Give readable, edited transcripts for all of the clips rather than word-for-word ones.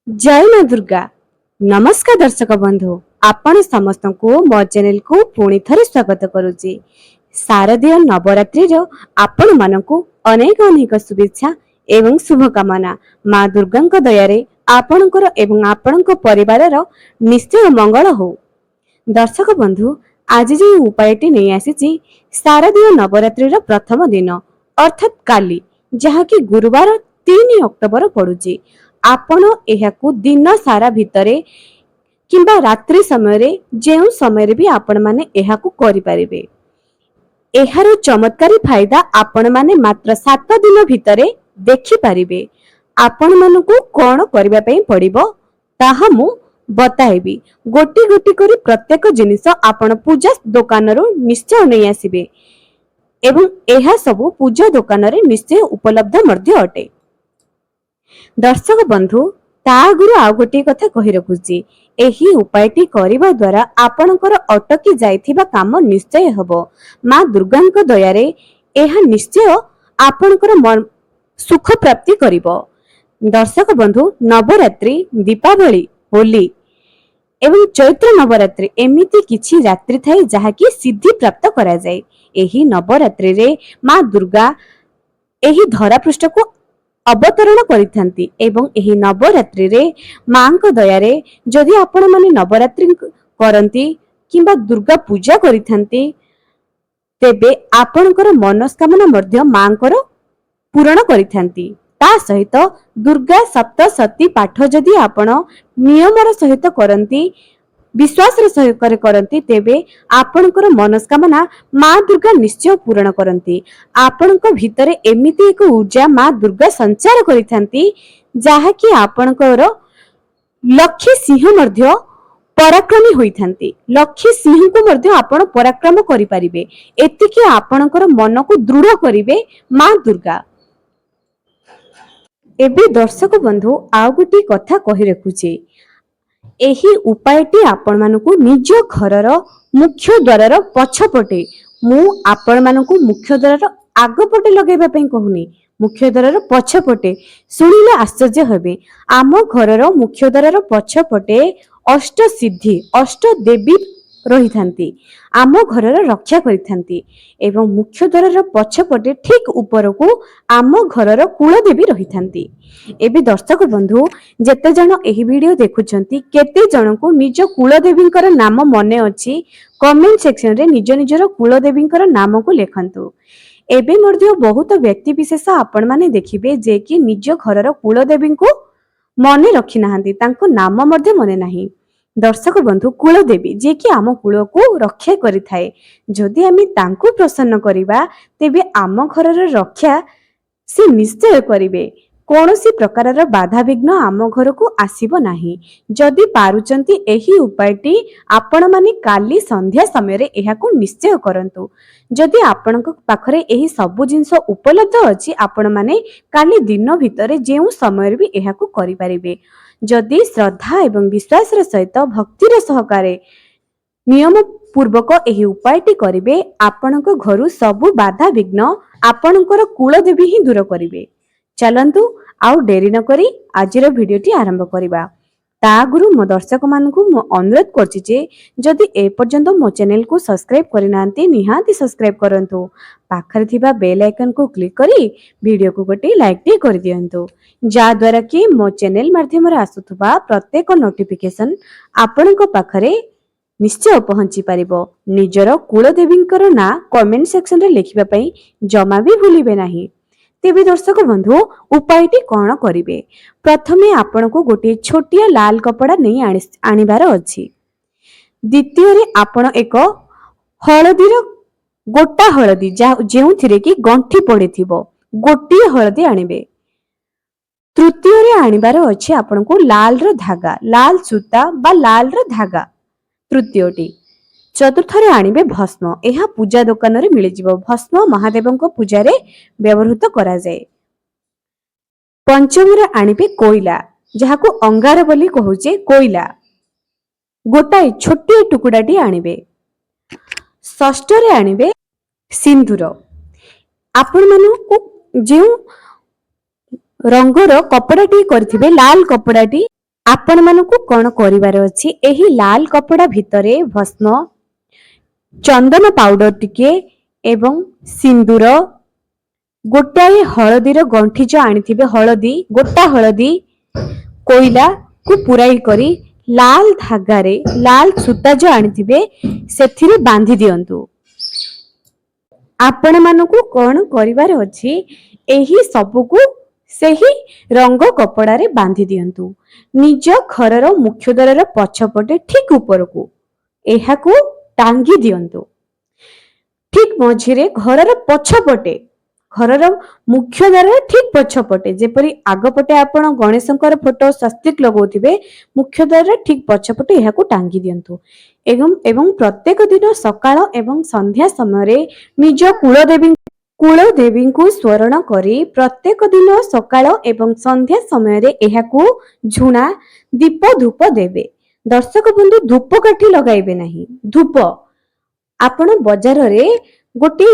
जय मां दुर्गा। नमस्कार दर्शक बंधु, आपण समस्त को मो चैनल को पुणी थरे स्वागत करुची। शारदीय नवरात्रि रो आपण मानकु अनेक अनेक शुभेच्छा एवं शुभकामना। मां दुर्गा दया रे आपणकर एवं आपणक परिवार रो निश्चय मंगल हो। दर्शक बंधु, आज जो उपायटी नहीं आसी शारदीय नवरात्रि रो प्रथम दिन अर्थात काली, जहा कि गुरुवार 3 अक्टोबर पड़ुची। आपण एहाकु दिन सारा भितरे किंबा रात्रि समय रे जेउ समय रे भी आपण माने एहाकु करि परिबे। एहारो चमत्कारी फायदा आपण माने मात्र 7 दिन भितरे देखि परिबे। आपण मानकु कोन करिबा पई पड़िबो ताहा मु बताइबी। गोटी गोटी करी प्रत्येक जिनिस आपण पूजा दुकान रो निश्चय नै आसीबे एवं एहा सब पूजा दुकान रे निश्चय उपलब्ध मध्य अटे। दर्शक बंधु, ता आगुरु आ गोटी कथा कहि रखुची। एही उपायटी करिबा द्वारा आपणकर अटकी जाइथिबा काम निश्चय हबो। मां दुर्गांक दया रे एहा निश्चय आपणकर सुख प्राप्ति करिबो। दर्शक बंधु, नवरात्रि, दीपावली, होली एवं चैत्र नवरात्रि एमिति किछि रात्रि थाई जहा कि सिद्धि प्राप्त करा जाय। एही नवरात्रि रे मां दुर्गा एही धरा पृष्ठ को अवतरण करिथांती एवं एही नवरात्रि रे मांक दया रे जदि आपण माने नवरात्रि करंती किंबा दुर्गा पूजा करिथांती तेबे आपणकर मनस्कामना मध्य मांकर पूर्ण करिथांती। ता सहित दुर्गा सप्तशती पाठ जदि आपण नियमर सहित करंती, विश्वास रे सहकारे करंती, तेबे आपणकर मनस्कामना मां दुर्गा निश्चय पूर्ण करंती। आपणक भितरे एमिति एक ऊर्जा मां दुर्गा संचार करिथांती जहा कि आपणकर लक्ष्य सिंह मध्य पराक्रमी होइथांती। लक्ष्य सिंह को मध्य आपण पराक्रम करि परिबे। एतिके आपणकर मन को दृढ़ करिवे मां दुर्गा। एबे दर्शक बंधु, आ गोटी कथा कहि रखुची। एही उपायटी आपण मानकु निज घरर मुख्य द्वारर पछपटे, मु आपण मानकु मुख्य द्वारर आगपटे लगेबा पई कहूनी, मुख्य द्वारर पछपटे सुनिले आश्चर्य हेबे। आम घरर मुख्य द्वारर पछपटे अष्ट सिद्धि, अष्ट देवी रहिथांती, आम घरर रक्षा करिथांती एवं मुख्य द्वारर पछपटे ठीक ऊपर को आम घरर कुल देवी रहिथांती। एबे दर्शक बंधु, जेते जण एही वीडियो देखुछंती, केते जण को निज कुल देवींकर नाम मने अछि, कमेंट सेक्शन रे निज निजर कुल देवींकर नाम को लेखंतु। एबे मध्य बहुत व्यक्ति विशेष आपण माने देखिबे जे कि निज घरर कुल देवी को मने रखि नाहंती, तांको नाम मध्य मने नाही। दर्शक बंधु, कुल देवी जे कि आम कुल को रक्षा करि थाए, जदि आमी तांको प्रसन्न करिबा तेबे आम घरर रक्षा से निश्चय करिवे। कौनसी प्रकारर बाधा विघ्न आम घर को आसीबो नाही। जदि पारुचंती एही उपायटी आपण माने काली संध्या समय रे एहा को निश्चय करंतु। जदि आपनक पाखरे एही सब जिंस उपलब्ध अछि, आपण माने काली दिन भितरे जेउ समय रे भी एहा को करि परिबे। जदि श्रद्धा एवं विश्वास रे सहित भक्ति रे सहकारे नियम पूर्वक एही उपायटी करिवे, आपनक घरु सब बाधा विघ्न आपनकर कुल देवी ही दूर करिवे। चलंतु आउ डेरी न करी आजिर भिडियोटी आरंभ करिबा। ता गुरु मो दर्शक मानकु मो अनुरोध करछि जे जदि ए पर्यंत मो चैनल को सब्सक्राइब करि नांती निहाती सब्सक्राइब करंतु। पाखरे थिबा बेल आइकन को क्लिक करी वीडियो को गोटे लाइक टी कर दियंतु, जा द्वारा कि मो चैनल माध्यम रे आसुथबा प्रत्येक नोटिफिकेशन आपनक पाखरे निश्चय पहुंची पारिबो। निजर कुल देवींकर ना कमेंट सेक्शन रे लिखिबा पई जमा भी भूलिबे नाही। तेबे दर्शक बंधु, उपायटी कौन करिवे? प्रथमे आपण को गोटे छोटिया लाल कपड़ा नहीं आनिबार अछि। द्वितीय रे आपण एक हळदीर गोटा हळदी जेउथिरे कि गंठी पड़िथिबो गोटिए हळदी आनिबे। तृतीय रे आनिबार अछि आपण को लाल र धागा, लाल सूता बा लाल र धागा तृतीयटी। चतुर्थ रे आनिबे भस्म। एहा पूजा दुकान रे मिलि जिवो। भस्म महादेवंक पूजा रे व्यवहृत करा जाय। पंचम रे आनिबे कोइला, जहा को अंगार बोली कहूचे कोइला, गोटाई छोटी टुकुडाटी आनिबे। षष्ठ रे आनिबे सिंदूर। आपण मानु को जेउ रंगर कपड़ाटी करथिबे, लाल कपड़ाटी आपण मानकु कौन करिवार अछि एही लाल कपड़ा भितरे भस्म चंदन पाउडर टिके एवं सिंदूर गोटाए हळदीर गंठी जो आनिथिबे हळदी गोटा हळदी कोइला को पुराई करी लाल धागारे लाल सूता जो आनिथिबे सेथिरे बांधी दियंतु। आपण मानकु कौन करिवार अछि एही सबुकु सेही रंग कपड़ा रे बांधी दियंतु निज घरर मुख्य द्वार पछपटे ठीक उपरकू एहाकू टांगी दियंतु। ठीक मझिरे घरर पछपटे घरर मुख्य द्वार ठीक पछपटे जेपरी आगपटे आपण गणेशंकर फोटो स्वस्तिक लगौथिबे मुख्य द्वार ठीक पछपटे एहाकू टांगी दियंतु। एवं प्रत्येक दिन सकाळ एवं संध्या समय निज कुलदेवी को स्मरण करी प्रत्येक दिन सकाळ एवं संध्या समय एहाकू झुणा दीप धूप देवे। दर्शक बंधु धूप काठी लगाइबे नहीं धूप आपण बाजार रे गोटे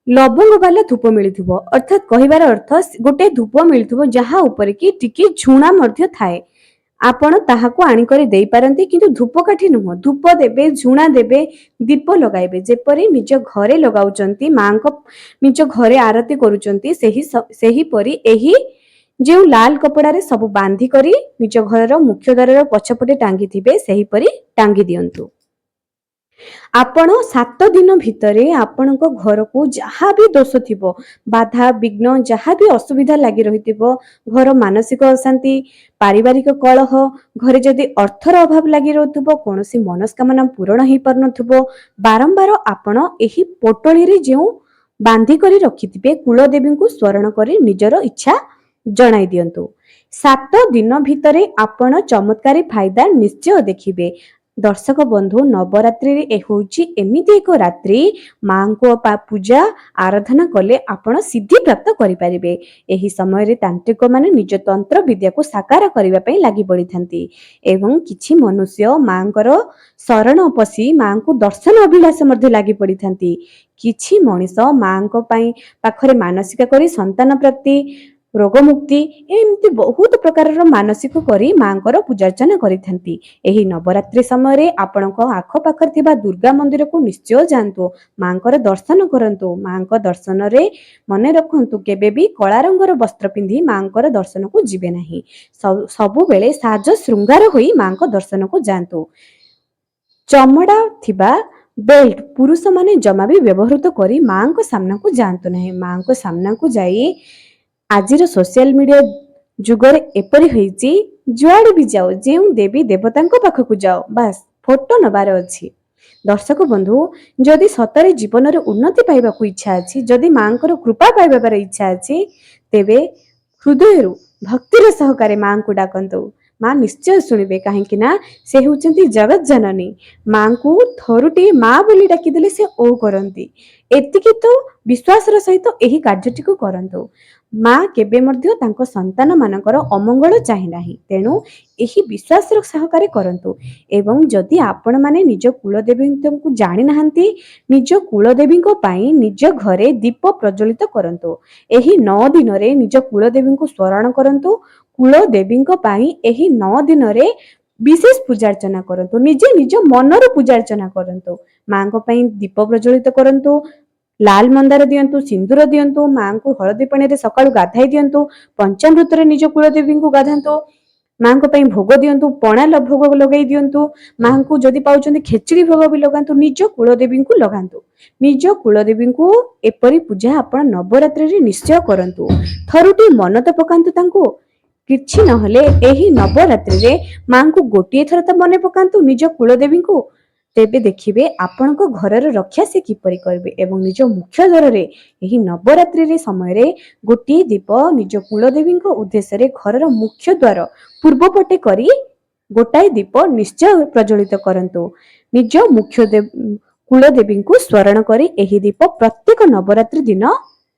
लवंग वाला धूप मिलुथिबो अर्थात कहिबार अर्थ गोटे धूप मिलुथिबो जहा ऊपर की टिके झुणा मध्य थाए आपण ताहाको आनी करी देई पारंती किंतु धूप काठी नुह धूप देबे झुणा देबे दीप लगाइबे जेपरी निज घरे लगाउचंती मांको निज घरे आरती करूचंती सेही परी एही जो लाल कपड़ा रे सब बांधी करी निज घरर मुख्य द्वार पछपटे टांगी थिबे सेही परी टांगी दियंतु। आपण 7 दिन भितरे आपणको घर को जहा भी दोष थिबो बाधा विघ्न जहा भी असुविधा लागि रहिथिबो घर मानसिक अशांति पारिवारिक कलह घरे जदि अर्थर अभाव लागि रहथिबो कोनोसी मनस्कामना पूर्ण ही परनथिबो बारंबार आपण एही पोटली रे जेउ बांधी करी रखिथिबे कुलदेवी को स्मरण करी निजर इच्छा जणाई दियंतु। 7 दिन भितरे आपण चमत्कारी फायदा निश्चय देखिबे। दर्शक बंधु नवरात्रि होउची एमिति एक रात्रि मां को पूजा आराधना कले आपण सिद्धि प्राप्त करि परिबे। एही समय रे तांत्रिक माने निज तंत्र विद्या को साकार करिवा पई लागि पड़ी थांती एवं किछि मनुष्य मांकर शरण पसी मां को दर्शन अभिलाष मध्ये लागि पड़ी थांती। किछि मनिष मां को पई पाखरे मानसिक करी संतान प्राप्ति रोग मुक्ति एमती बहुत प्रकार मानसिक करी मांकर पूजार्चना करी थांती। एही नवरात्रि समय रे आपणको आख पाखर थिबा दुर्गा मंदिर को निश्चय जानतु मांकर दर्शन करंतु। मांक दर्शन रे मने रखंतु केबे भी कला रंगर वस्त्र पिंधी मांकर दर्शन को जिबे नाही सबु बेले साज श्रृंगार होई मांक दर्शन को जानतु। चमड़ा थिबा बेल्ट पुरुष माने जमा भी व्यवहृत करी मांक सामना को जानतु नाही। मांक सामना को जाई आजिर सोशल मीडिया जुगरे एपरी होईची जुआड़े भी जाओ जेउ देवी देवतांको पाखकु जाओ बास फोटो नबार अछि। दर्शक बंधु जदि सतरे जीवन रे उन्नति पाइबाकु इच्छा अछि जदि मांकर कृपा पाइबार इच्छा अछि तेबे हृदयरु भक्तिर सहकारे मां को डाकंतु मां निश्चय सुनिबे काहेकि ना से होचंती जगत जननी मां को थरुटी मां बोली डाकी देले से ओ करंती एतिकी तो विश्वास र सहित एही कार्यटी को करंतु। मां केबे मध्य तांको संतान मानकर अमंगल चाहि नाही तेनु एही विश्वास र सहकारे करंतु। एवं जदि आपण माने निज कुलदेवी को जानि नाहंती निज कुलदेवी को पाई निज घरे दीप प्रज्वलित करंतु। एही 9 दिन रे निज कुलदेवी को स्मरण करंतु कुलदेवी को पाई एही 9 दिन रे विशेष पूजा अर्चना करंतु निजे निज मनर पूजा अर्चना करंतु। मां को पाई दीप प्रज्वलित करंतु लाल मंदार दियंतु सिंदूर दियंतु मां को हळदी पानी रे सकाळु गाधाई दियंतु पंचामृत रे निज कुलदेवी को गाधांतु मां को पई भोग दियंतु पणा भोग लगाई दियंतु मां को जदि पाउचंदी खेचड़ी भोग भी लगांतु निज कुलदेवी को लगांतु। निज कुलदेवी को एपरी पूजा आपण नवरात्रि रे निश्चय करंतु। थरुटी मन त पकांतु तांको किछि नहले एही नवरात्रि रे मां को गोटिए थर त मने पकांतु निज कुलदेवी को तेबे देखिबे आपनको घरर रक्षा से किपरि करबे एवं निज मुख्य द्वार रे एही नवरात्रि रे समय रे गोटी दीप निज कुलदेवी को उद्देश्य रे घरर मुख्य द्वार पूर्व पटे करी गोटाए दीप निश्चय प्रज्वलित करंतु। निज मुख्य कुलदेवी को स्मरण करी एही दीप प्रत्येक नवरात्रि दिन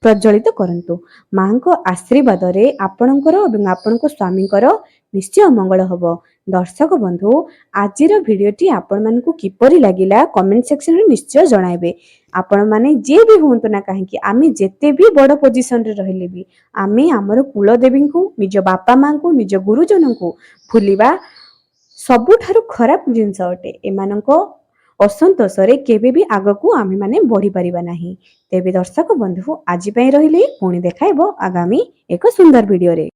प्रज्वलित करंतु। मां को आशीर्वाद रे आपणकर एवं आपणको स्वामीकर ନିଶ୍ଚୟ ମଙ୍ଗଳ ହେବ। ଦର୍ଶକ ବନ୍ଧୁ, ଆଜିର ଭିଡ଼ିଓଟି ଆପଣମାନଙ୍କୁ କିପରି ଲାଗିଲା କମେଣ୍ଟ ସେକ୍ସନରେ ନିଶ୍ଚୟ ଜଣାଇବେ। ଆପଣମାନେ ଯିଏ ବି ହୁଅନ୍ତୁ ନା କାହିଁକି, ଆମେ ଯେତେ ବି ବଡ଼ ପୋଜିସନରେ ରହିଲେ ବି ଆମେ ଆମର କୁଳଦେବୀଙ୍କୁ, ନିଜ ବାପା ମାଙ୍କୁ, ନିଜ ଗୁରୁଜନଙ୍କୁ ଭୁଲିବା ସବୁଠାରୁ ଖରାପ ଜିନିଷ ଅଟେ। ଏମାନଙ୍କ ଅସନ୍ତୋଷରେ କେବେ ବି ଆଗକୁ ଆମେମାନେ ବଢ଼ିପାରିବା ନାହିଁ। ତେବେ ଦର୍ଶକ ବନ୍ଧୁ, ଆଜି ପାଇଁ ରହିଲି। ପୁଣି ଦେଖାଇବ ଆଗାମୀ ଏକ ସୁନ୍ଦର ଭିଡ଼ିଓରେ।